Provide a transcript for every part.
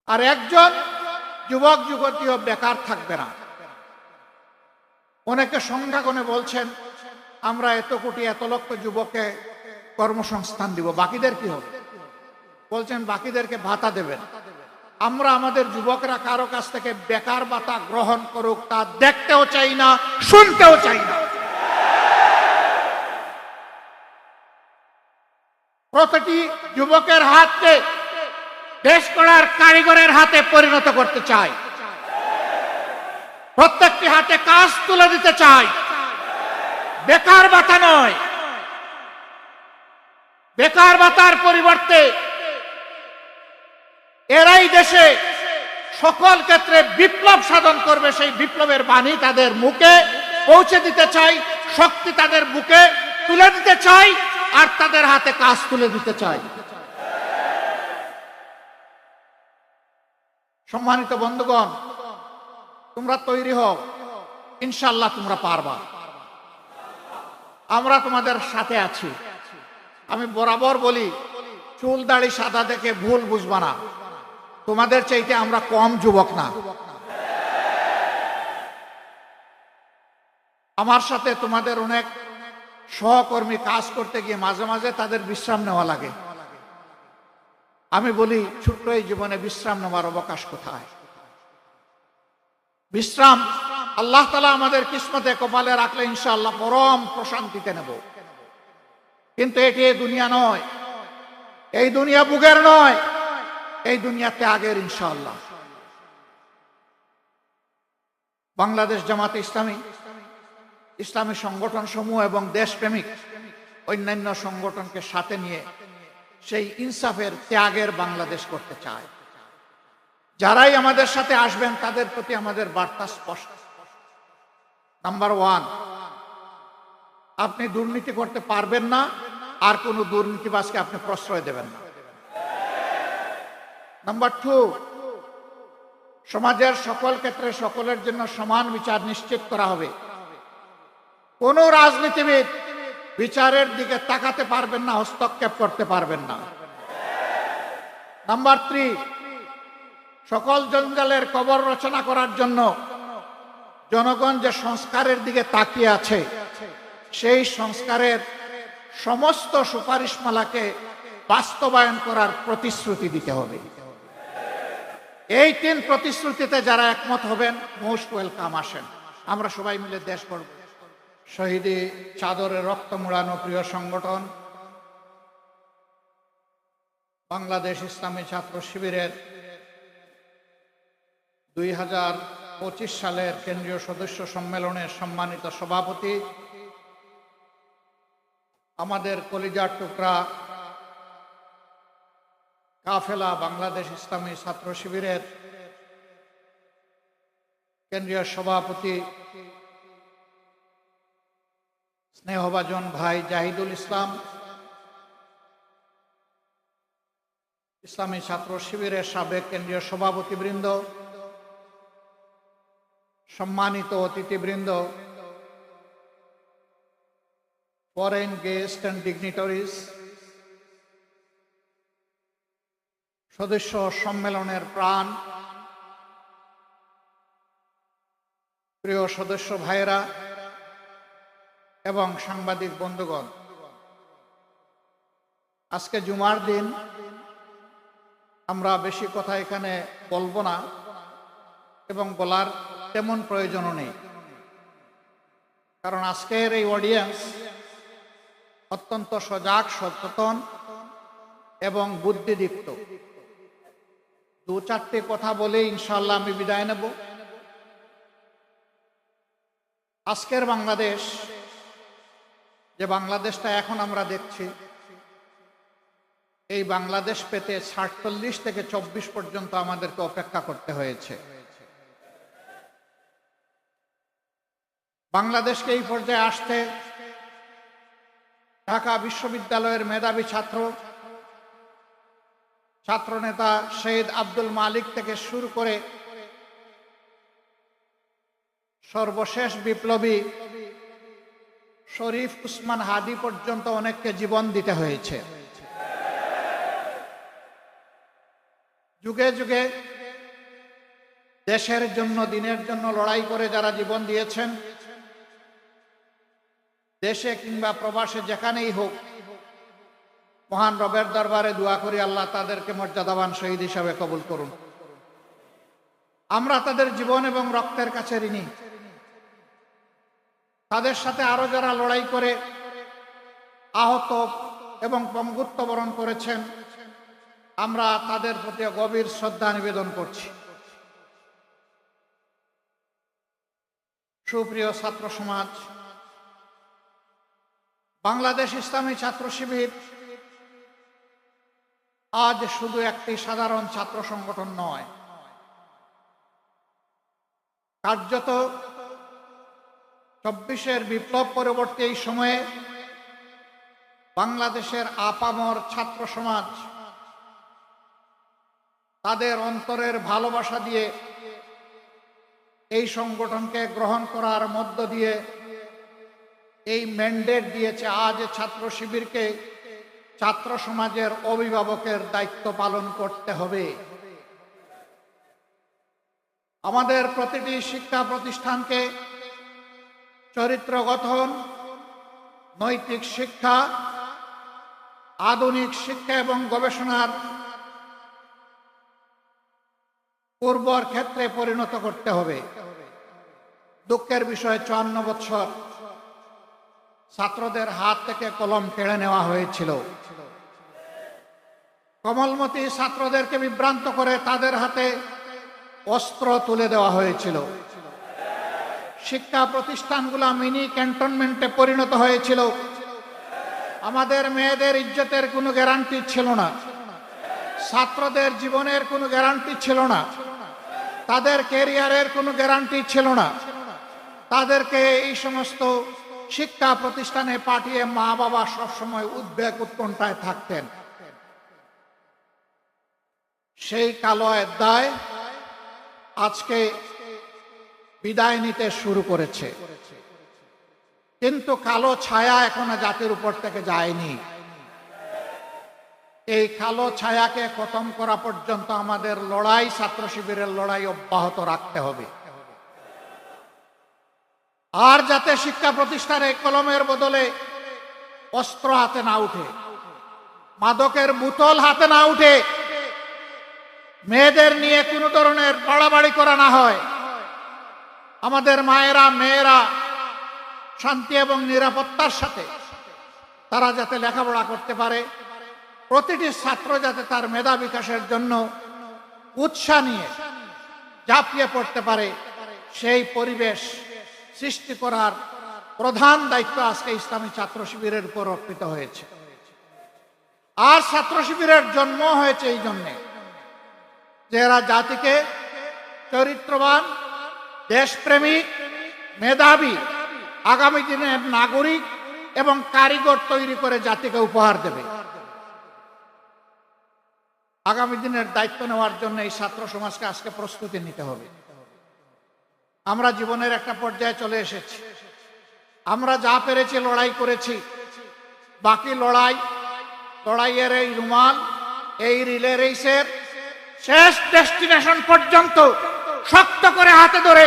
আর একজন যুবক যুবতীও বেকার থাকবে না। অনেকে সংখ্যা গুণে বলছেন আমরা এত কোটি এত লক্ষ যুবককে কর্মসংস্থান দিব, বাকিদের কি হবে? বলছেন বাকিদেরকে ভাতা দেবেন। আমরা আমাদের যুবকরা কারো কাছ থেকে বেকার ভাতা গ্রহণ করুক তা দেখতেও চাই না, শুনতেও চাই না। প্রতিটি যুবকের হাতকে দেশ গড়ার কারিগরের হাতে পরিণত করতে চাই। প্রত্যেকটি হাতে কাজ তুলে দিতে চাই, বেকার ভাতা নয়। বেকার ভাতার পরিবর্তে এরাই দেশে সকল ক্ষেত্রে বিপ্লব সাধন করবে, সেই বিপ্লবের বাণী তাদের মুখে পৌঁছে দিতে চাই, শক্তি তাদের বুকে তুলে দিতে চাই, আর তাদের হাতে কাজ তুলে দিতে চাই। সম্মানিত বন্ধুগণ, তোমরা তৈরি হও, ইনশাআল্লাহ তোমরা পারবা। আমরা তোমাদের সাথে আছি। আমি বরাবর বলি, চুল দাড়ি সাদা দেখে ভুল বুঝবা না, তোমাদের চাইতে আমরা কম যুবক না। আমার সাথে তোমাদের অনেক সহকর্মী কাজ করতে গিয়ে মাঝে মাঝে তাদের বিশ্রাম নেওয়া লাগে। আমি বলি, ছোট্ট এই জীবনে বিশ্রাম নেওয়ার অবকাশ কোথায়? বিশ্রাম আল্লাহ তাআলা আমাদের কিসমতে কপালে রাখলে ইনশাআল্লাহ পরম প্রশান্তিতে নেব। কিন্তু এটি এই দুনিয়া নয়, এই দুনিয়া বুকের নয়, এই দুনিয়া ত্যাগের ইনশাআল্লাহ। বাংলাদেশ জামাতে ইসলামী, ইসলামী সংগঠন সমূহ এবং দেশপ্রেমিক অন্যান্য সংগঠনকে সাথে নিয়ে সেই ইনসাফের ত্যাগের বাংলাদেশ করতে চায়। যারাই আমাদের সাথে আসবেন তাদের প্রতি আমাদের বার্তা স্পষ্ট। নাম্বার 1, আপনি দুর্নীতি করতে পারবেন না, আর কোন দুর্নীতিবাজকে আপনি প্রশ্রয় দেবেন না। নাম্বার 2, সমাজের সকল ক্ষেত্রে সকলের জন্য সমান বিচার নিশ্চিত করা হবে। কোন রাজনীতিবিদ বিচারের দিকে তাকাতে পারবেন না, হস্তক্ষেপ করতে পারবেন না। নাম্বার 3, সকল জঞ্জালের কবর রচনা করার জন্য জনগণ যে সংস্কারের দিকে তাকিয়ে আছে, সেই সংস্কারের সমস্ত সুপারিশমালাকে বাস্তবায়ন করার প্রতিশ্রুতি দিতে হবে। এই 3 প্রতিশ্রুতিতে যারা একমত হবেন, মোস্ট ওয়েলকাম, আসেন আমরা সবাই মিলে দেশ গড়ব। শহীদি চাদরে রক্ত মোড়ানো প্রিয় সংগঠন বাংলাদেশ ইসলামী ছাত্র শিবিরের 2025 সালের কেন্দ্রীয় সদস্য সম্মেলনের সম্মানিত সভাপতি, আমাদের কলিজার টুকরা কাফেলা বাংলাদেশ ইসলামী ছাত্র শিবিরের কেন্দ্রীয় সভাপতি স্নেহভাজন ভাই জাহিদুল ইসলাম, ইসলামী ছাত্র শিবিরের সাবেক কেন্দ্রীয় সভাপতিবৃন্দ, সম্মানিত অতিথিবৃন্দ, ফরেন গেস্ট অ্যান্ড ডিগনিটারিজ, সদস্য সম্মেলনের প্রাণ, প্রিয় সদস্য ভাইয়েরা এবং সাংবাদিক বন্ধুগণ, আজকে জুমার দিন। আমরা বেশি কথা এখানে বলবো না এবং বলার তেমন প্রয়োজনও নেই, কারণ আজকের এই অডিয়েন্স অত্যন্ত সজাগ, সচেতন এবং বুদ্ধিদীপ্ত। 2-4টে কথা বলে ইনশাআল্লাহ আমি বিদায় নেব। আজকের বাংলাদেশ, যে বাংলাদেশটা এখন আমরা দেখছি, এই বাংলাদেশ পেতে 47 থেকে 24 পর্যন্ত আমাদেরকে অপেক্ষা করতে হয়েছে। বাংলাদেশকে এই পর্যায়ে আসতে ঢাকা বিশ্ববিদ্যালয়ের মেধাবী ছাত্রনেতা শহীদ আব্দুল মালিক থেকে শুরু করে সর্বশেষ বিপ্লবী শরীফ উসমান হাদি পর্যন্ত অনেককে জীবন দিতে হয়েছে। যুগে যুগে দেশের জন্য, দিনের জন্য লড়াই করে যারা জীবন দিয়েছেন, দেশে কিংবা প্রবাসে যেখানেই হোক, মহান রবের দরবারে দোয়া করি আল্লাহ তাদেরকে মর্যাদাবান শহীদ হিসাবে কবুল করুন। আমরা তাদের জীবন এবং রক্তের কাছে ঋণী। তাদের সাথে আরো যারা লড়াই করে আহত এবং পঙ্গুত্ব বরণ করেছেন, আমরা তাদের প্রতি গভীর শ্রদ্ধা নিবেদন করছি। সুপ্রিয় ছাত্র সমাজ, বাংলাদেশ ইসলামী ছাত্র শিবির আজ শুধু একটি সাধারণ ছাত্র সংগঠন নয়, কার্যত ২৪-এর বিপ্লব পরবর্তী এই সময়ে বাংলাদেশের আপামর ছাত্র সমাজ তাদের অন্তরের ভালোবাসা দিয়ে এই সংগঠনকে গ্রহণ করার মধ্য দিয়ে এই ম্যান্ডেট দিয়েছে আজ ছাত্র শিবিরকে ছাত্র সমাজের অভিভাবকের দায়িত্ব পালন করতে হবে। আমাদের প্রতিটি শিক্ষা প্রতিষ্ঠানকে চরিত্র গঠন, নৈতিক শিক্ষা, আধুনিক শিক্ষা এবং গবেষণার উর্বর ক্ষেত্রে পরিণত করতে হবে। দুঃখের বিষয় ৫৪ বছর ছাত্রদের হাত থেকে কলম কেড়ে নেওয়া হয়েছিল। কোমলমতি ছাত্রদেরকে বিভ্রান্ত করে তাদের হাতে অস্ত্র তুলে দেওয়া হয়েছিল। শিক্ষা প্রতিষ্ঠানগুলো মিনি ক্যান্টনমেন্টে পরিণত হয়েছিল। আমাদের মেয়েদের ইজ্জতের কোনো গ্যারান্টি ছিল না, ছাত্রদের জীবনের কোনো গ্যারান্টি ছিল না, তাদের ক্যারিয়ারের কোনো গ্যারান্টি ছিল না। তাদেরকে এই সমস্ত শিক্ষা প্রতিষ্ঠানে পাঠিয়ে মা বাবা সবসময় উদ্বেগ উৎকণ্ঠায় থাকতেন। সেই কালো অধ্যায় আজকে বিদায় নিতে শুরু করেছে, কিন্তু কালো ছায়া এখনো জাতির উপর থেকে যায়নি। এই কালো ছায়াকে খতম করা পর্যন্ত আমাদের লড়াই, ছাত্র শিবিরের লড়াই অব্যাহত রাখতে হবে। আর যাতে শিক্ষা প্রতিষ্ঠানে কলমের বদলে অস্ত্র হাতে না উঠে, মাদকের বোতল হাতে না উঠে, মেয়েদের নিয়ে কোনো ধরনের বাড়াবাড়ি করা না হয়, আমাদের মায়েরা মেয়েরা শান্তি এবং নিরাপত্তার সাথে তারা যাতে লেখাপড়া করতে পারে, প্রতিটি ছাত্র যাতে তার মেধা বিকাশের জন্য উৎসাহ নিয়ে ঝাঁপিয়ে পড়তে পারে, সেই পরিবেশ সৃষ্টি করার প্রধান দায়িত্ব আজকে ইসলামী ছাত্র শিবিরের উপর অর্পিত হয়েছে। আর ছাত্র শিবিরের জন্ম হয়েছে এই জন্যে যে এরা জাতিকে চরিত্রবান, দেশপ্রেমিক, মেধাবী, আগামী দিনের নাগরিক এবং কারিগর তৈরি করে জাতিকে উপহার দেবে। আগামী দিনের দায়িত্ব নেওয়ার জন্য এই ছাত্র সমাজকে আজকে প্রস্তুতি নিতে হবে। আমরা জীবনের একটা পর্যায়ে চলে এসেছি, আমরা যা পেরেছি লড়াই করেছি, বাকি লড়াইয়ের এই রুমাল, এই রিলে রেসের শেষ ডেস্টিনেশন পর্যন্ত শক্ত করে হাতে ধরে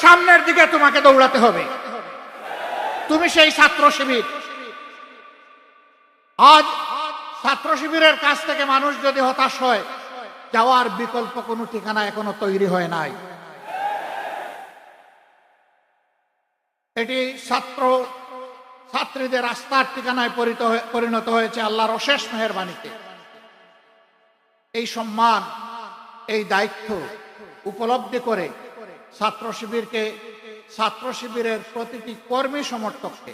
সামনের দিকে তোমাকে দৌড়াতে হবে। তুমি সেই ছাত্র শিবির। আজ ছাত্র শিবিরের কাছ থেকে মানুষ যদি হতাশ হয়, যাওয়ার বিকল্প কোনো ঠিকানা এখনো তৈরি হয় নাই। এটি ছাত্রীদের আস্থার ঠিকানায় পরিণত হয়েছে আল্লাহর অশেষ মেহেরবানিতে। এই সম্মান, এই দায়িত্ব উপলব্ধি করে ছাত্র শিবিরের প্রতিটি কর্মী সমর্থককে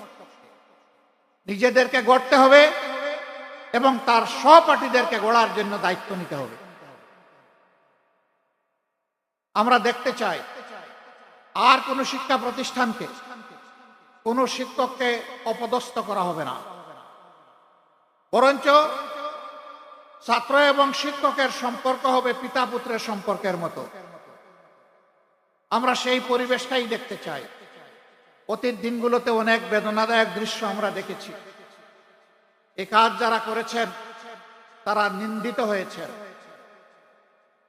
নিজেদেরকে গড়তে হবে এবং তার সহপাঠীদেরকে গড়ার জন্য দায়িত্ব নিতে হবে। আমরা দেখতে চাই আর কোন শিক্ষা প্রতিষ্ঠানকে, কোন শিক্ষককে অপদস্থ করা হবে না, বরঞ্চ ছাত্র এবং শিক্ষকের সম্পর্ক হবে পিতা পুত্রের সম্পর্কের মতো। আমরা সেই পরিবেশটাই দেখতে চাই। অতীত দিনগুলোতে অনেক বেদনাদায়ক দৃশ্য আমরা দেখেছি। এই কাজ যারা করেছেন তারা নিন্দিত হয়েছেন।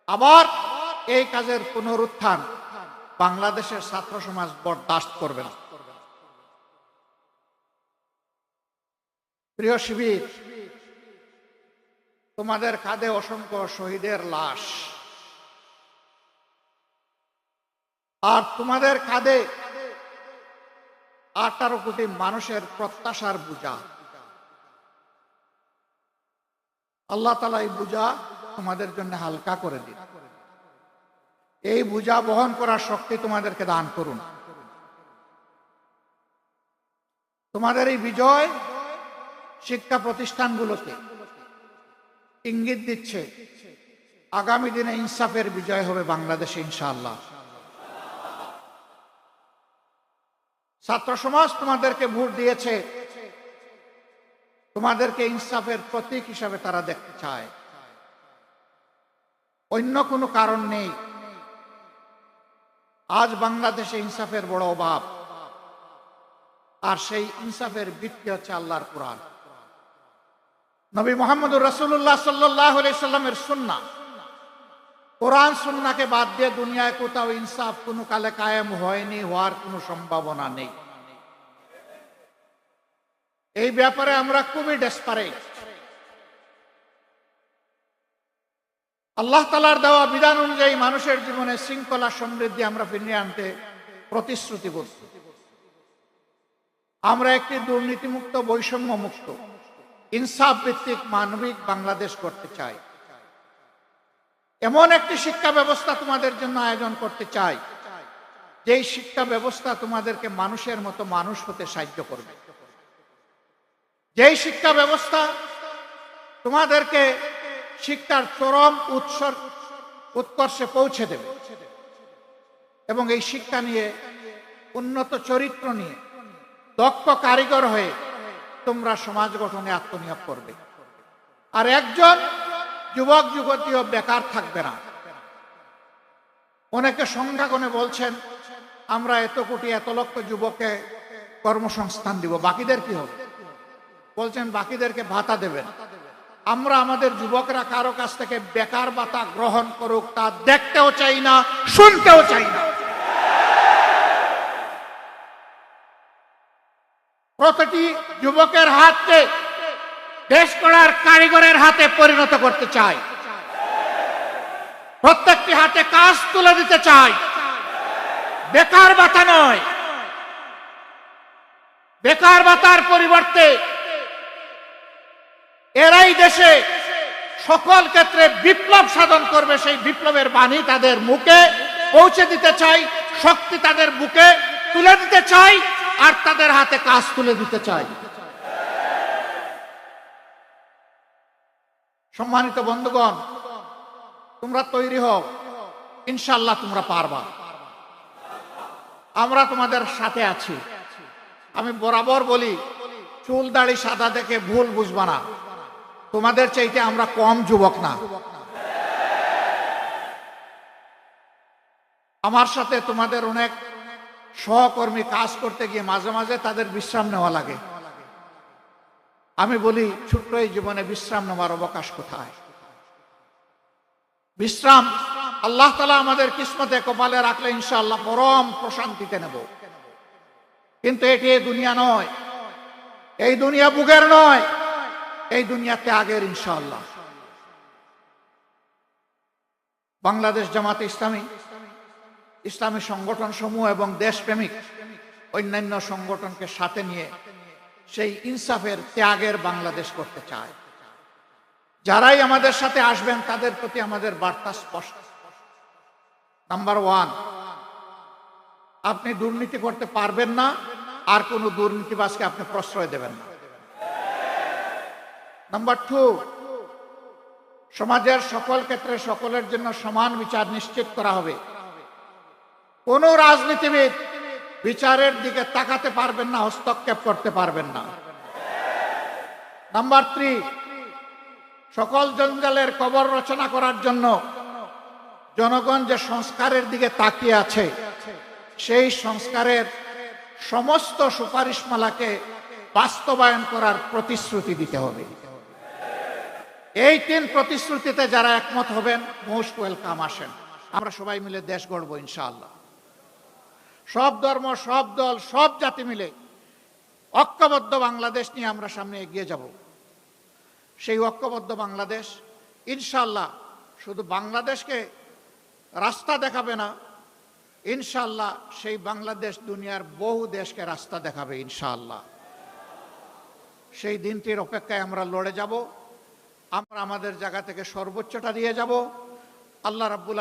আবার এই কাজের পুনরুত্থান বাংলাদেশের ছাত্র সমাজ বরদাস্ত করবে না। প্রিয় শিবির, তোমাদের কাঁধে অসংখ্য শহীদের লাশ, আর তোমাদের কাঁধে 18 কোটি মানুষের প্রত্যাশার বোঝা। আল্লাহ তাআলা এই বোঝা তোমাদের জন্য হালকা করে দিন। এই বোঝা বহন করার শক্তি তোমাদেরকে দান করুন। তোমাদের এই বিজয় শিক্ষা প্রতিষ্ঠানগুলোকে ইঙ্গিত দিচ্ছে আগামী দিনে ইনসাফের বিজয় হবে বাংলাদেশে ইনশাআল্লাহ। ছাত্র সমাজ তোমাদেরকে ভোট দিয়েছে, তোমাদেরকে ইনসাফের প্রতীক হিসাবে তারা দেখতে চায়, অন্য কোনো কারণ নেই। আজ বাংলাদেশে ইনসাফের বড় অভাব, আর সেই ইনসাফের ভিত্তি হচ্ছে আল্লাহর কোরআন। নবী মুহাম্মদুর রাসূলুল্লাহ সাল্লাল্লাহু আলাইহি সাল্লামের সুন্নাহ। কোরআন সুন্নাহকে বাদ দিয়ে দুনিয়ায় কোথাও ইনসাফ কোনো কালে কায়েম হয়নি, হওয়ার কোনো সম্ভাবনা নেই। এই ব্যাপারে আমরা খুবই ডেসপারেট। আল্লাহ তাআলার দেওয়া বিধান অনুযায়ী মানুষের জীবনে শৃঙ্খলা সমৃদ্ধি আমরা ফিরিয়ে আনতে প্রতিশ্রুতিবদ্ধ। আমরা একটি দুর্নীতিমুক্ত, বৈষম্য মুক্ত, ইনসাফ ভিত্তিক মানবিক বাংলাদেশ করতে চাই। এমন একটি শিক্ষা ব্যবস্থা তোমাদের জন্য আয়োজন করতে চাই, যেই শিক্ষা ব্যবস্থা তোমাদেরকে মানুষের মতো মানুষ হতে সাহায্য করবে, যেই শিক্ষা ব্যবস্থা তোমাদেরকে শিক্ষার চরম উৎকর্ষে পৌঁছে দেবে, এবং এই শিক্ষা নিয়ে, উন্নত চরিত্র নিয়ে, দক্ষ কারিগর হয়ে তোমরা সমাজ গঠনে আত্মনিয়োগ করবে। আর একজন যুবক যুবতীও বেকার থাকবে না। অনেকে সংখ্যা গুণে বলছেন আমরা এত কোটি এত লক্ষ যুবককে কর্মসংস্থান দিব, বাকিদের কি হবে? বলছেন বাকিদেরকে ভাতা দেবেন। আমরা আমাদের যুবকরা কারো কাছ থেকে বেকার ভাতা গ্রহণ করুক তা দেখতেও চাই না, শুনতেও চাই না। প্রতিটি যুবকের হাতকে দেশ গড়ার কারিগরের হাতে পরিণত করতে চাই। প্রত্যেকটি হাতে কাজ তুলে দিতে চাই, বেকার ভাতা নয়। বেকার ভাতার পরিবর্তে এরাই দেশে সকল ক্ষেত্রে বিপ্লব সাধন করবে, সেই বিপ্লবের বাণী তাদের মুখে পৌঁছে দিতে চাই, শক্তি তাদের বুকে তুলে দিতে চাই, আর তাদের হাতে কাজ তুলে দিতে চাই। সম্মানিত বন্ধুগণ, তোমরা তৈরি হও, ইনশাআল্লাহ তোমরা পারবা। আমরা তোমাদের সাথে আছি। আমি বরাবর বলি, চুল দাড়ি সাদা দেখে ভুল বুঝবা না, তোমাদের চাইতে আমরা কম যুবক না। আমার সাথে তোমাদের অনেক সহকর্মী কাজ করতে গিয়ে মাঝে মাঝে তাদের বিশ্রাম নেওয়া লাগে। আমি বলি, ছোট্ট এই জীবনে বিশ্রাম নেওয়ার অবকাশ কোথায়? বিশ্রাম আল্লাহ তাআলা আমাদের কিসমতে কপালে রাখলে ইনশাআল্লাহ পরম প্রশান্তিতে নেব। কিন্তু এটি এই দুনিয়া নয়, এই দুনিয়া বুকের নয়, এই দুনিয়া ত্যাগের ইনশাআল্লাহ। বাংলাদেশ জামাতে ইসলামী, ইসলামী সংগঠন সমূহ এবং দেশপ্রেমিক অন্যান্য সংগঠনকে সাথে নিয়ে সেই ইনসাফের ত্যাগের বাংলাদেশ করতে চায়। যারাই আমাদের সাথে আসবেন তাদের প্রতি আমাদের বার্তা স্পষ্ট। নাম্বার 1, আপনি দুর্নীতি করতে পারবেন না, আর কোনো দুর্নীতিবাজকে আপনি প্রশ্রয় দেবেন না। নাম্বার 2, সমাজের সকল ক্ষেত্রে সকলের জন্য সমান বিচার নিশ্চিত করা হবে। কোন রাজনীতিবিদ বিচারের দিকে তাকাতে পারবেন না, হস্তক্ষেপ করতে পারবেন না। নাম্বার 3, সকল জঞ্জালের কবর রচনা করার জন্য জনগণ যে সংস্কারের দিকে তাকিয়ে আছে, সেই সংস্কারের সমস্ত সুপারিশমালাকে বাস্তবায়ন করার প্রতিশ্রুতি দিতে হবে। এই 3 প্রতিশ্রুতিতে যারা একমত হবেন, মোস্ট ওয়েলকাম, আসেন। আমরা সবাই মিলে দেশ গড়ব ইনশাআল্লাহ। সব ধর্ম, সব দল, সব জাতি মিলে ঐক্যবদ্ধ বাংলাদেশ নিয়ে আমরা সামনে এগিয়ে যাব। সেই ঐক্যবদ্ধ বাংলাদেশ ইনশাআল্লাহ শুধু বাংলাদেশকে রাস্তা দেখাবে না, ইনশাআল্লাহ সেই বাংলাদেশ দুনিয়ার বহু দেশকে রাস্তা দেখাবে ইনশাআল্লাহ। সেই দিনটির অপেক্ষায় আমরা লড়ে যাব। আমরা আমাদের জায়গা থেকে সর্বোচ্চটা দিয়ে যাব। আল্লাহ রাব্বুল